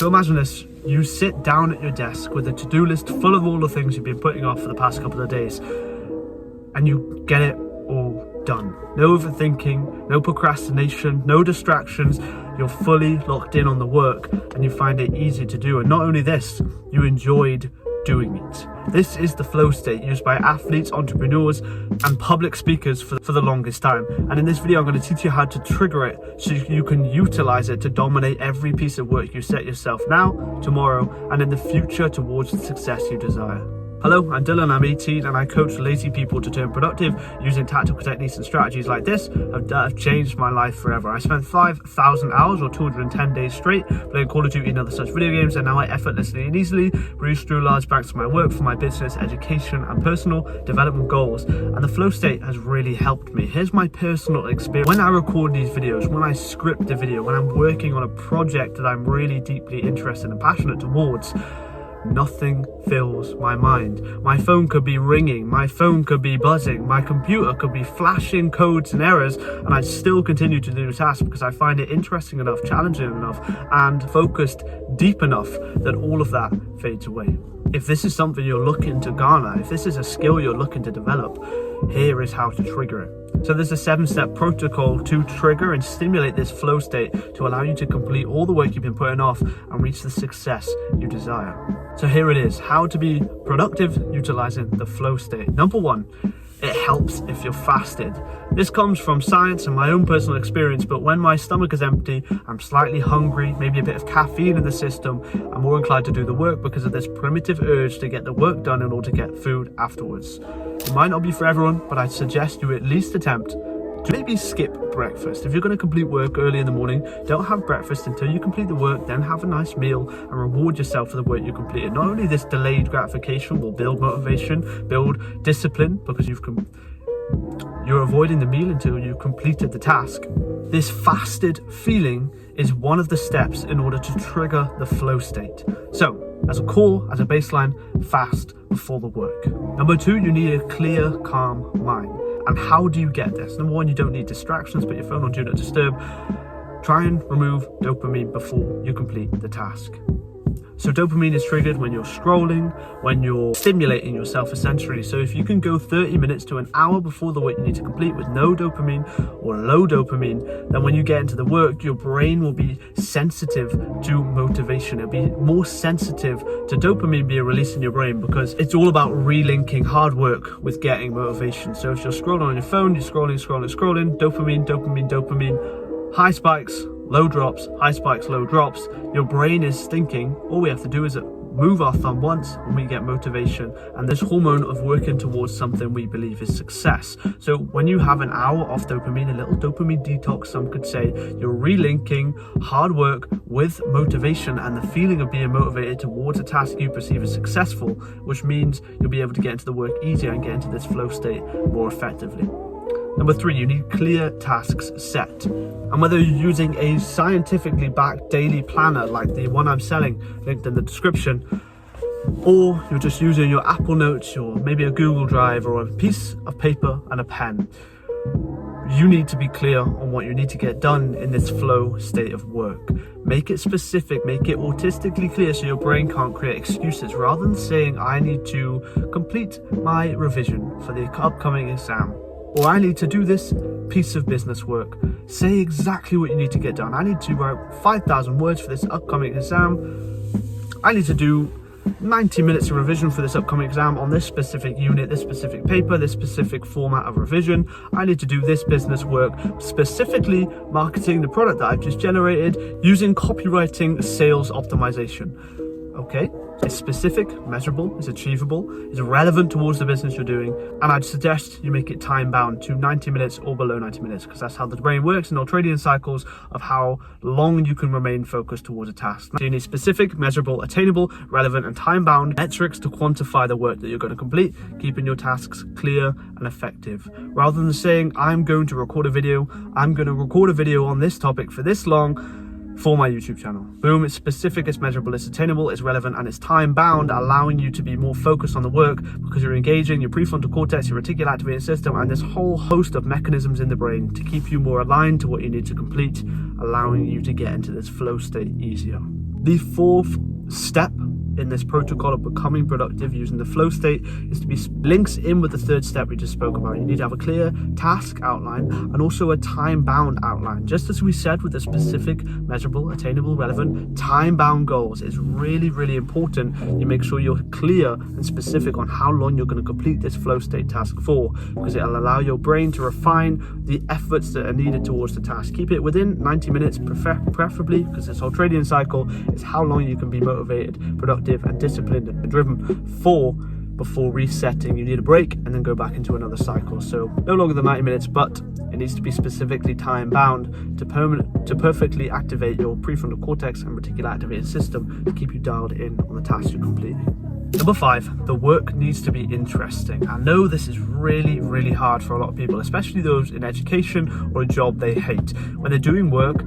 So imagine this, you sit down at your desk with a to-do list full of all the things you've been putting off for the past couple of days, and you get it all done. No overthinking, no procrastination, no distractions. You're fully locked in on the work and you find it easy to do. And not only this, you enjoyed doing it. This is the flow state used by athletes, entrepreneurs, and public speakers for the longest time. And in this video, I'm going to teach you how to trigger it so you can utilize it to dominate every piece of work you set yourself now, tomorrow, and in the future towards the success you desire. Hello, I'm Dylan, I'm 18 and I coach lazy people to turn productive using tactical techniques and strategies like this that have changed my life forever. I spent 5,000 hours or 210 days straight playing Call of Duty and other such video games, and now I effortlessly and easily breeze through large banks of my work for my business, education and personal development goals. And the flow state has really helped me. Here's my personal experience. When I record these videos, when I script a video, when I'm working on a project that I'm really deeply interested and passionate towards, nothing fills my mind. My phone could be ringing, my phone could be buzzing, my computer could be flashing codes and errors, and I still continue to do the task because I find it interesting enough, challenging enough, and focused deep enough that all of that fades away. If this is something you're looking to garner, if this is a skill you're looking to develop, here is how to trigger it. So there's a 7-step protocol to trigger and stimulate this flow state to allow you to complete all the work you've been putting off and reach the success you desire. So here it is, how to be productive utilizing the flow state. Number 1, it helps if you're fasted. This comes from science and my own personal experience, but when my stomach is empty, I'm slightly hungry, maybe a bit of caffeine in the system, I'm more inclined to do the work because of this primitive urge to get the work done in order to get food afterwards. It might not be for everyone, but I'd suggest you at least attempt to maybe skip breakfast. If you're going to complete work early in the morning, don't have breakfast until you complete the work, then have a nice meal and reward yourself for the work you completed. Not only this delayed gratification will build motivation, build discipline, because you're avoiding the meal until you've completed the task. This fasted feeling is one of the steps in order to trigger the flow state. So, as a core, as a baseline, fast before the work. Number 2, you need a clear, calm mind. And how do you get this? Number 1, you don't need distractions, put your phone on Do Not Disturb. Try and remove dopamine before you complete the task. So dopamine is triggered when you're scrolling, when you're stimulating yourself essentially. So if you can go 30 minutes to an hour before the work you need to complete with no dopamine or low dopamine, then when you get into the work, your brain will be sensitive to motivation. It'll be more sensitive to dopamine being released in your brain because it's all about relinking hard work with getting motivation. So if you're scrolling on your phone, you're scrolling, dopamine, high spikes, low drops, high spikes, low drops. Your brain is thinking, all we have to do is move our thumb once and we get motivation. And this hormone of working towards something we believe is success. So when you have an hour off dopamine, a little dopamine detox, some could say, you're relinking hard work with motivation and the feeling of being motivated towards a task you perceive as successful, which means you'll be able to get into the work easier and get into this flow state more effectively. Number 3, you need clear tasks set. And whether you're using a scientifically backed daily planner like the one I'm selling, linked in the description, or you're just using your Apple Notes or maybe a Google Drive or a piece of paper and a pen, you need to be clear on what you need to get done in this flow state of work. Make it specific, make it autistically clear so your brain can't create excuses. Rather than saying, I need to complete my revision for the upcoming exam, or I need to do this piece of business work. Say exactly what you need to get done. I need to write 5,000 words for this upcoming exam. I need to do 90 minutes of revision for this upcoming exam on this specific unit, this specific paper, this specific format of revision. I need to do this business work, specifically marketing the product that I've just generated using copywriting sales optimization. Okay, it's specific, measurable, it's achievable, it's relevant towards the business you're doing, and I'd suggest you make it time bound to 90 minutes or below 90 minutes because that's how the brain works in ultradian cycles of how long you can remain focused towards a task. So you need specific, measurable, attainable, relevant and time bound metrics to quantify the work that you're going to complete, keeping your tasks clear and effective. Rather than saying, I'm going to record a video on this topic for this long, for my YouTube channel. Boom, it's specific, it's measurable, it's attainable, it's relevant, and it's time bound, allowing you to be more focused on the work because you're engaging your prefrontal cortex, your reticular activating system, and this whole host of mechanisms in the brain to keep you more aligned to what you need to complete, allowing you to get into this flow state easier. The fourth step in this protocol of becoming productive using the flow state is to be links in with the third step we just spoke about. You need to have a clear task outline and also a time-bound outline. Just as we said with the specific, measurable, attainable, relevant, time-bound goals, it's really, really important you make sure you're clear and specific on how long you're going to complete this flow state task for, because it'll allow your brain to refine the efforts that are needed towards the task. Keep it within 90 minutes, preferably, because this whole trading cycle is how long you can be motivated, productive, and disciplined and driven for before resetting. You need a break and then go back into another cycle. So no longer than 90 minutes, but it needs to be specifically time bound to perfectly activate your prefrontal cortex and reticular activated system to keep you dialed in on the task you're completing. Number 5, the work needs to be interesting. I know this is really, really hard for a lot of people, especially those in education or a job they hate. When they're doing work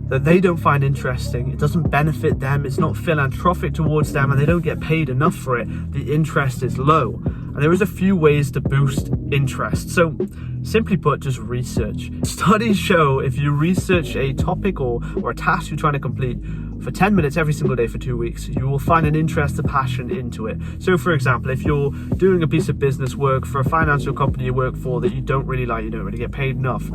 that they don't find interesting, it doesn't benefit them, it's not philanthropic towards them, and they don't get paid enough for it, the interest is low. And there is a few ways to boost interest. So simply put, just research. Studies show if you research a topic or a task you're trying to complete for 10 minutes every single day for 2 weeks, you will find an interest, a passion into it. So for example, if you're doing a piece of business work for a financial company you work for that you don't really like, you don't really get paid enough,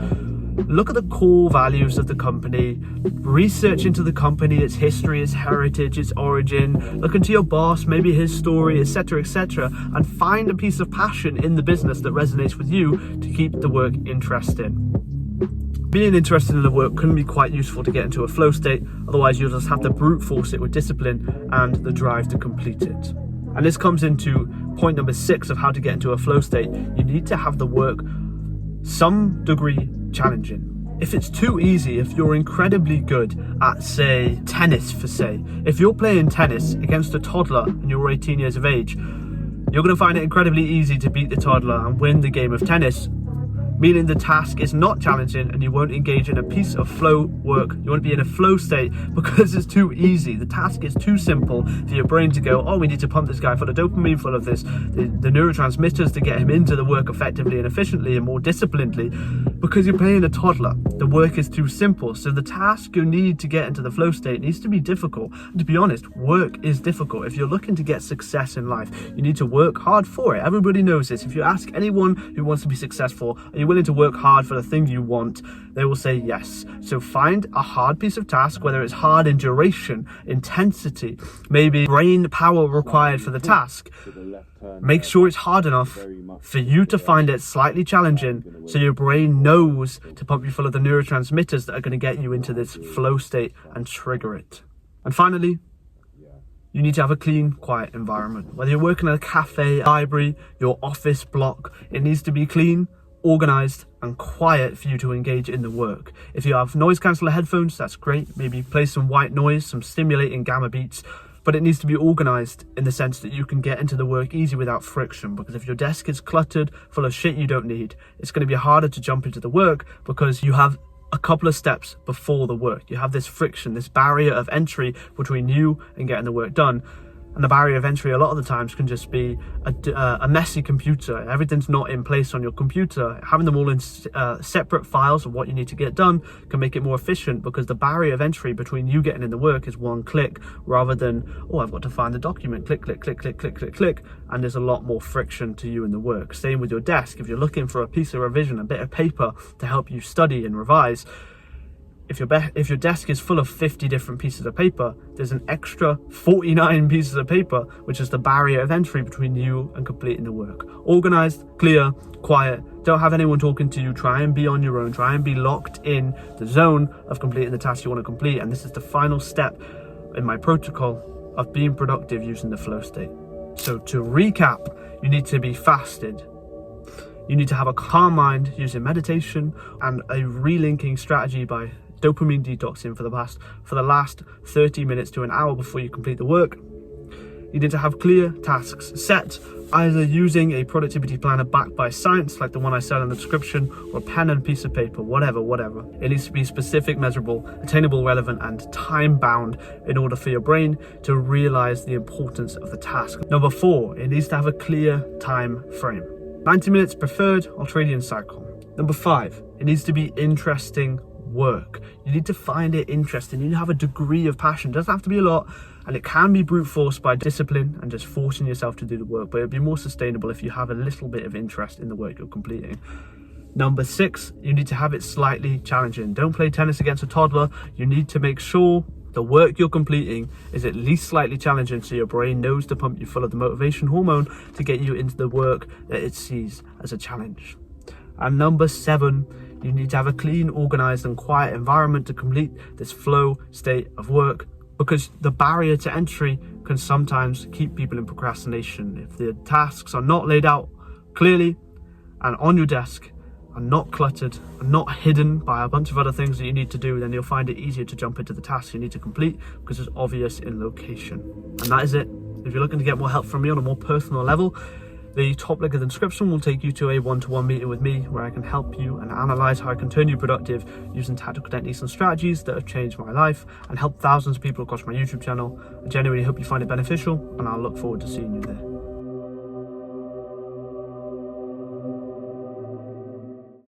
look at the core values of the company, research into the company, its history, its heritage, its origin, look into your boss, maybe his story, etc., and find a piece of passion in the business that resonates with you to keep the work interesting. Being interested in the work can be quite useful to get into a flow state, otherwise you'll just have to brute force it with discipline and the drive to complete it. And this comes into point number 6 of how to get into a flow state. You need to have the work some degree challenging. If it's too easy, if you're incredibly good at, say, tennis if you're playing tennis against a toddler and you're 18 years of age, you're going to find it incredibly easy to beat the toddler and win the game of tennis, meaning the task is not challenging and you won't engage in a piece of flow work. You won't be in a flow state because it's too easy. The task is too simple for your brain to go, oh, we need to pump this guy full of dopamine, full of the neurotransmitters to get him into the work effectively and efficiently and more disciplinedly, because you're playing a toddler. The work is too simple. So the task you need to get into the flow state needs to be difficult. And to be honest, work is difficult. If you're looking to get success in life, you need to work hard for it. Everybody knows this. If you ask anyone who wants to be successful, are you willing to work hard for the thing you want? They will say yes. So find a hard piece of task, whether it's hard in duration, intensity, maybe brain power required for the task. Make sure it's hard enough for you to find it slightly challenging, so your brain knows to pump you full of the neurotransmitters that are going to get you into this flow state and trigger it. And finally, you need to have a clean, quiet environment. Whether you're working at a cafe, library, your office block, it needs to be clean, organized and quiet for you to engage in the work. If you have noise canceller headphones, that's great. Maybe play some white noise, some stimulating gamma beats, but it needs to be organized in the sense that you can get into the work easy without friction, because if your desk is cluttered full of shit you don't need, it's going to be harder to jump into the work because you have a couple of steps before the work. You have this friction, this barrier of entry between you and getting the work done. And the barrier of entry a lot of the times can just be a messy computer. Everything's not in place on your computer. Having them all in separate files of what you need to get done can make it more efficient, because the barrier of entry between you getting in the work is one click, rather than, oh, I've got to find the document, click, click, click, click, click, click, click, and there's a lot more friction to you in the work. Same with your desk. If you're looking for a piece of revision, a bit of paper to help you study and revise, if your desk is full of 50 different pieces of paper, there's an extra 49 pieces of paper, which is the barrier of entry between you and completing the work. Organized, clear, quiet, don't have anyone talking to you, try and be on your own, try and be locked in the zone of completing the task you want to complete. And this is the final step in my protocol of being productive using the flow state. So to recap, you need to be fasted. You need to have a calm mind using meditation and a relinking strategy by dopamine detoxing for the last 30 minutes to an hour before you complete the work. You need to have clear tasks set, either using a productivity planner backed by science like the one I said in the description, or a pen and piece of paper, whatever. It needs to be specific, measurable, attainable, relevant and time bound in order for your brain to realize the importance of the task. Number 4, it needs to have a clear time frame. 90 minutes preferred ultradian cycle. Number 5, it needs to be interesting work. You need to find it interesting. You need to have a degree of passion. It doesn't have to be a lot, and it can be brute force by discipline and just forcing yourself to do the work, but it'll be more sustainable if you have a little bit of interest in the work you're completing. Number 6, you need to have it slightly challenging. Don't play tennis against a toddler. You need to make sure the work you're completing is at least slightly challenging, so your brain knows to pump you full of the motivation hormone to get you into the work that it sees as a challenge. And number 7, you need to have a clean, organized and quiet environment to complete this flow state of work, because the barrier to entry can sometimes keep people in procrastination. If the tasks are not laid out clearly and on your desk, are not cluttered, and not hidden by a bunch of other things that you need to do, then you'll find it easier to jump into the tasks you need to complete because it's obvious in location. And that is it. If you're looking to get more help from me on a more personal level, the top link of the description will take you to a one-to-one meeting with me where I can help you and analyze how I can turn you productive using tactical techniques and strategies that have changed my life and help thousands of people across my YouTube channel. I genuinely hope you find it beneficial, and I'll look forward to seeing you there.